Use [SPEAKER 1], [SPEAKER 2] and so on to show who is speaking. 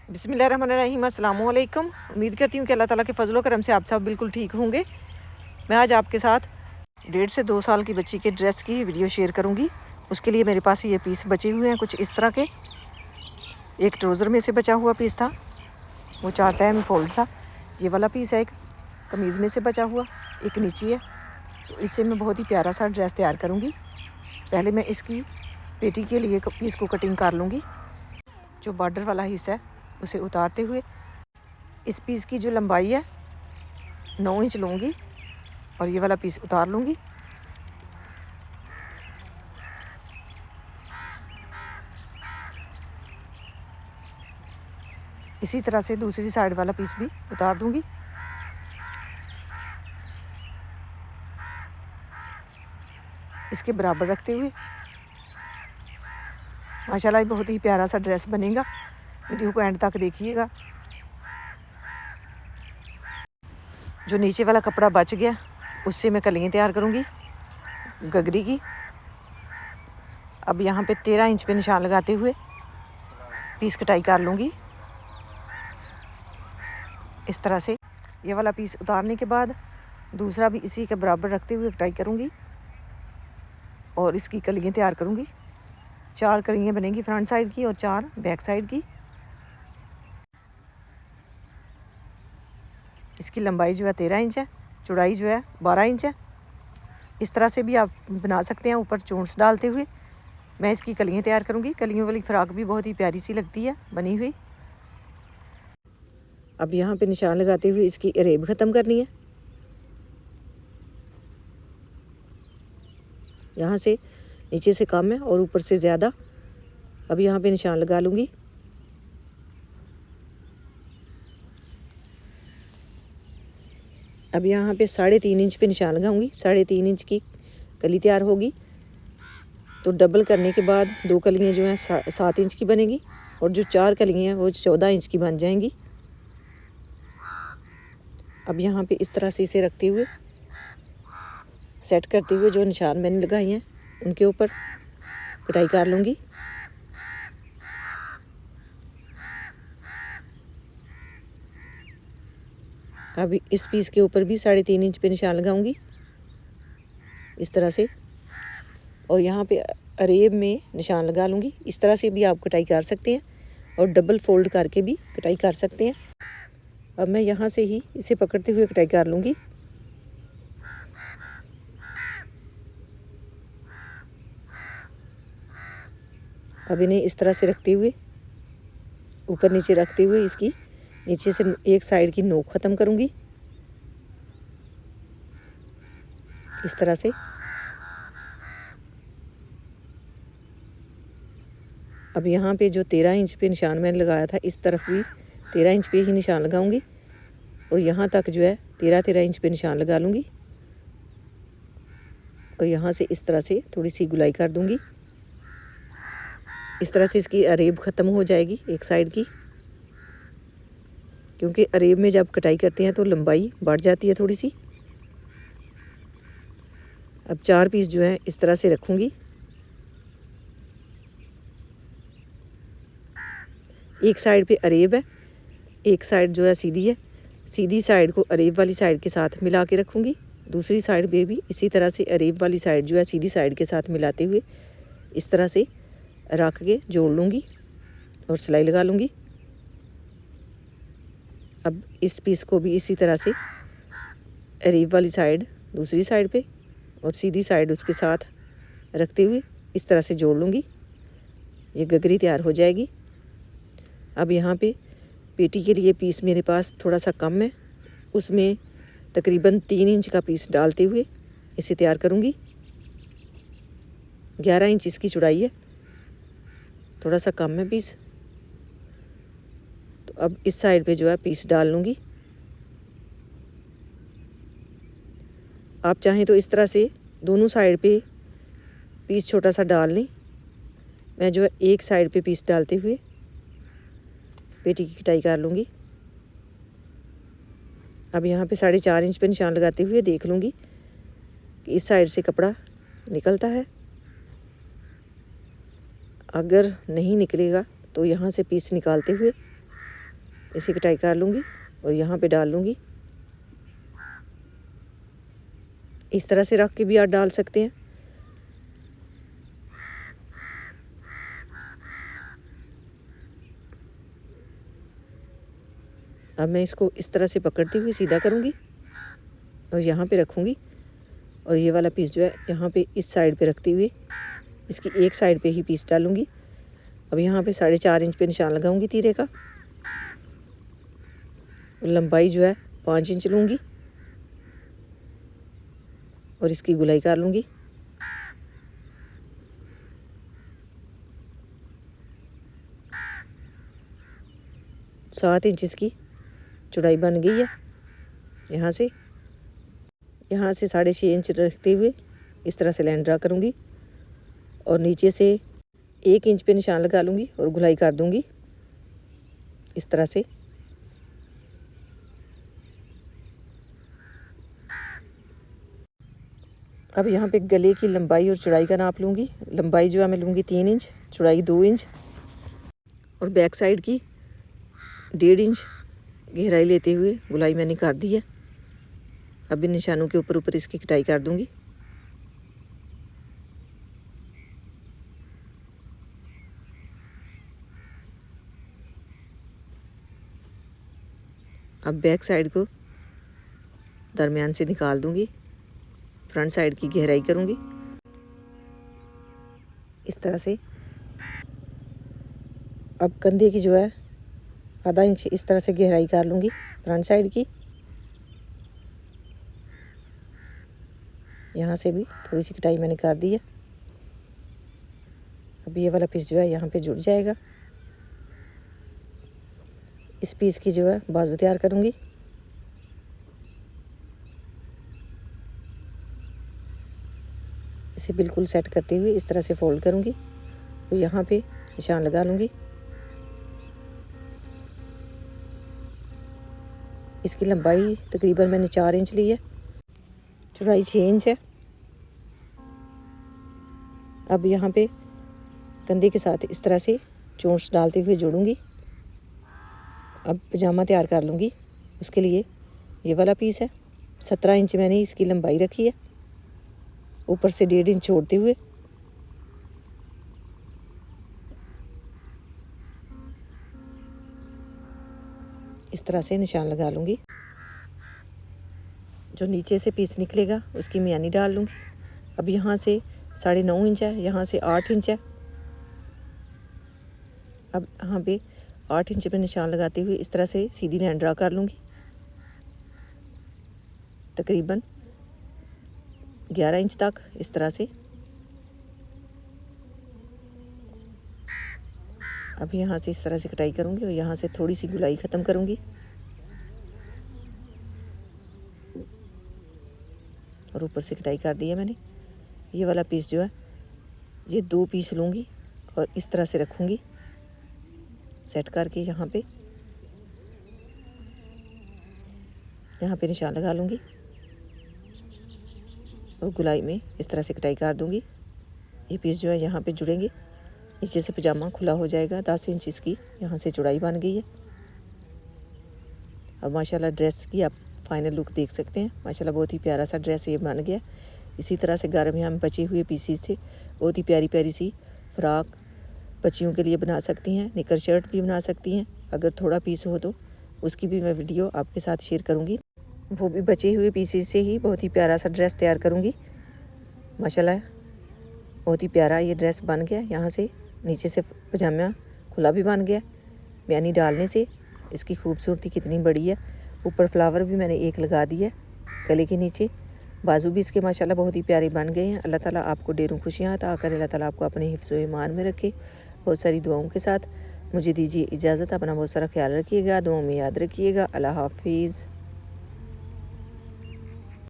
[SPEAKER 1] बिस्मिल्लाहिर्रहमानिर्रहीम, अस्सलाम वालेकुम। उम्मीद करती हूँ कि अल्लाह ताला के फजलो करम से आप सब बिल्कुल ठीक होंगे। मैं आज आपके साथ 1.5 से 2 साल की बच्ची के ड्रेस की वीडियो शेयर करूँगी। उसके लिए मेरे पास ये पीस बचे हुए हैं कुछ इस तरह के। एक ट्राउज़र में से बचा हुआ पीस था, वो 4 तह में फोल्ड था। ये वाला पीस है एक कमीज़ में से बचा हुआ, एक नीची है। तो इससे मैं बहुत ही प्यारा सा ड्रेस तैयार करूँगी। पहले मैं इसकी पेटी के लिए पीस को कटिंग कर लूँगी। जो बॉर्डर वाला हिस्सा है उसे उतारते हुए इस पीस की जो लंबाई है 9 इंच लूँगी और ये वाला पीस उतार लूँगी। इसी तरह से दूसरी साइड वाला पीस भी उतार दूँगी। इसके बराबर रखते हुए माशाल्लाह बहुत ही प्यारा सा ड्रेस बनेगा। वीडियो को एंड तक देखिएगा। जो नीचे वाला कपड़ा बच गया उससे मैं कलियाँ तैयार करूँगी गगरी की। अब यहाँ पे 13 इंच पे निशान लगाते हुए पीस कटाई कर लूँगी इस तरह से। ये वाला पीस उतारने के बाद दूसरा भी इसी के बराबर रखते हुए कटाई करूँगी और इसकी कलियाँ तैयार करूँगी। 4 कलियाँ बनेंगी फ्रंट साइड की और 4 बैक साइड की। इसकी लंबाई जो है 13 इंच है, चौड़ाई जो है 12 इंच है। इस तरह से भी आप बना सकते हैं ऊपर चोंच डालते हुए। मैं इसकी कलियाँ तैयार करूँगी। कलियों वाली फ्रॉक भी बहुत ही प्यारी सी लगती है बनी हुई। अब यहाँ पे निशान लगाते हुए इसकी अरेब ख़त्म करनी है। यहाँ से नीचे से कम है और ऊपर से ज़्यादा। अब यहाँ पे निशान लगा लूँगी। अब यहाँ पे 3.5 इंच पे निशान लगाऊंगी। 3.5 इंच की कली तैयार होगी। तो डबल करने के बाद 2 कलियाँ जो हैं 7 इंच की बनेगी और जो 4 कलियाँ हैं वो 14 इंच की बन जाएंगी। अब यहाँ पे इस तरह से इसे रखते हुए सेट करते हुए जो निशान मैंने लगाए हैं उनके ऊपर कटाई कर लूँगी। अब इस पीस के ऊपर भी 3.5 इंच पे निशान लगाऊंगी इस तरह से और यहाँ पे अरेब में निशान लगा लूँगी। इस तरह से भी आप कटाई कर सकते हैं और डबल फोल्ड करके भी कटाई कर सकते हैं। अब मैं यहाँ से ही इसे पकड़ते हुए कटाई कर लूँगी। अब इन्हें इस तरह से रखते हुए ऊपर नीचे रखते हुए इसकी नीचे से एक साइड की नोक ख़त्म करूँगी इस तरह से। अब यहाँ पे जो 13 इंच पे निशान मैंने लगाया था इस तरफ भी 13 इंच पे ही निशान लगाऊंगी और यहाँ तक जो है 13 इंच पे निशान लगा लूँगी और यहाँ से इस तरह से थोड़ी सी गुलाई कर दूँगी। इस तरह से इसकी अरेब ख़त्म हो जाएगी एक साइड की, क्योंकि अरेब में जब कटाई करते हैं तो लंबाई बढ़ जाती है थोड़ी सी। अब 4 पीस जो हैं इस तरह से रखूँगी। एक साइड पे अरेब है, एक साइड जो है सीधी है। सीधी साइड को अरेब वाली साइड के साथ मिला के रखूँगी। दूसरी साइड पे भी इसी तरह से अरेब वाली साइड जो है सीधी साइड के साथ मिलाते हुए इस तरह से रख के जोड़ लूँगी और सिलाई लगा लूँगी। अब इस पीस को भी इसी तरह से अरेब वाली साइड दूसरी साइड पे और सीधी साइड उसके साथ रखते हुए इस तरह से जोड़ लूँगी। ये गगरी तैयार हो जाएगी। अब यहाँ पे पेटी के लिए पीस मेरे पास थोड़ा सा कम है, उसमें तकरीबन 3 इंच का पीस डालते हुए इसे तैयार करूँगी। 11 इंच इसकी चौड़ाई है, थोड़ा सा कम है पीस। तो अब इस साइड पे जो है पीस डाल लूँगी। आप चाहें तो इस तरह से दोनों साइड पे पीस छोटा सा डाल लें। मैं जो है एक साइड पे पीस डालते हुए पेटी की कटाई कर लूँगी। अब यहाँ पे 4.5 इंच पे निशान लगाते हुए देख लूँगी कि इस साइड से कपड़ा निकलता है। अगर नहीं निकलेगा तो यहाँ से पीस निकालते हुए इसी कटाई कर लूँगी और यहाँ पे डाल लूँगी। इस तरह से रख के भी आप डाल सकते हैं। अब मैं इसको इस तरह से पकड़ती हुई सीधा करूँगी और यहाँ पे रखूँगी और ये वाला पीस जो है यहाँ पे इस साइड पे रखते हुए इसकी एक साइड पे ही पीस डालूँगी। अब यहाँ पे 4.5 इंच पे निशान लगाऊंगी तीरे का और लंबाई जो है 5 इंच लूँगी और इसकी गुलाई कर लूँगी। सात इंच इसकी चौड़ाई बन गई है। यहाँ से 6.5 इंच रखते हुए इस तरह से लाइन ड्रा करूँगी और नीचे से 1 इंच पे निशान लगा लूँगी और गुलाई कर दूँगी इस तरह से। अब यहाँ पे गले की लंबाई और चौड़ाई का नाप लूँगी। लंबाई जो है मैं लूँगी 3 इंच, चौड़ाई 2 इंच और बैक साइड की 1.5 इंच गहराई लेते हुए गुलाई मैंने कर दी है। अब इन निशानों के ऊपर ऊपर इसकी कटाई कर दूँगी। अब बैक साइड को दरमियान से निकाल दूँगी, फ्रंट साइड की गहराई करूँगी इस तरह से। अब कंधे की जो है आधा इंच इस तरह से गहराई कर लूँगी फ्रंट साइड की। यहाँ से भी थोड़ी सी कटाई मैंने कर दी है। अब ये वाला पीस जो है यहाँ पे जुड़ जाएगा। इस पीस की जो है बाजू तैयार करूँगी। इसे बिल्कुल सेट करते हुए इस तरह से फोल्ड करूँगी और यहाँ पे निशान लगा लूँगी। इसकी लंबाई तकरीबन मैंने 4 इंच ली है, चौड़ाई 6 इंच है। अब यहाँ पे कंधे के साथ इस तरह से चोंच डालते हुए जोड़ूंगी। अब पजामा तैयार कर लूँगी। उसके लिए ये वाला पीस है, 17 इंच मैंने इसकी लंबाई रखी है, ऊपर से 1.5 इंच छोड़ते हुए इस तरह से निशान लगा लूँगी। जो नीचे से पीस निकलेगा उसकी मियानी डाल लूँगी। अब यहाँ से 9.5 इंच है, यहाँ से 8 इंच है। अब यहाँ पे 8 इंच पे निशान लगाते हुए इस तरह से सीधी लाइन ड्रा कर लूँगी, तकरीबन 11 इंच तक इस तरह से। अब यहाँ से इस तरह से कटाई करूँगी और यहाँ से थोड़ी सी गुलाई ख़त्म करूँगी और ऊपर से कटाई कर दी है मैंने। ये वाला पीस जो है ये 2 पीस लूँगी और इस तरह से रखूँगी सेट करके। यहाँ पे निशान लगा लूँगी और गुलाई में इस तरह से कटाई कर दूँगी। ये पीस जो है यहाँ पे जुड़ेंगे, नीचे से पजामा खुला हो जाएगा। 10 इंच इसकी यहाँ से चौड़ाई बन गई है। अब माशाल्लाह ड्रेस की आप फाइनल लुक देख सकते हैं। माशाल्लाह बहुत ही प्यारा सा ड्रेस ये बन गया। इसी तरह से घर में हम बचे हुए पीसीस से बहुत ही प्यारी प्यारी सी फ्रॉक बच्चियों के लिए बना सकती हैं, निकर शर्ट भी बना सकती हैं। अगर थोड़ा पीस हो तो उसकी भी मैं वीडियो आपके साथ शेयर करूँगी। वो भी बचे हुए पीसीस से ही बहुत ही प्यारा सा ड्रेस तैयार करूँगी। माशाल्लाह बहुत ही प्यारा ये ड्रेस बन गया। यहाँ से नीचे से पजामा खुला भी बन गया। मियानी डालने से इसकी खूबसूरती कितनी बड़ी है। ऊपर फ्लावर भी मैंने एक लगा दिया है गले के नीचे। बाजू भी इसके माशाल्लाह बहुत ही प्यारे बन गए हैं। अल्लाह ताला आपको ढेरों खुशियाँ अता करे। अल्लाह ताला आपको अपने हिफ्ज़ व ईमान में रखे। बहुत सारी दुआओं के साथ मुझे दीजिए इजाज़त। अपना बहुत सारा ख्याल रखिएगा, दुआओं में याद रखिएगा। अल्लाह हाफिज़।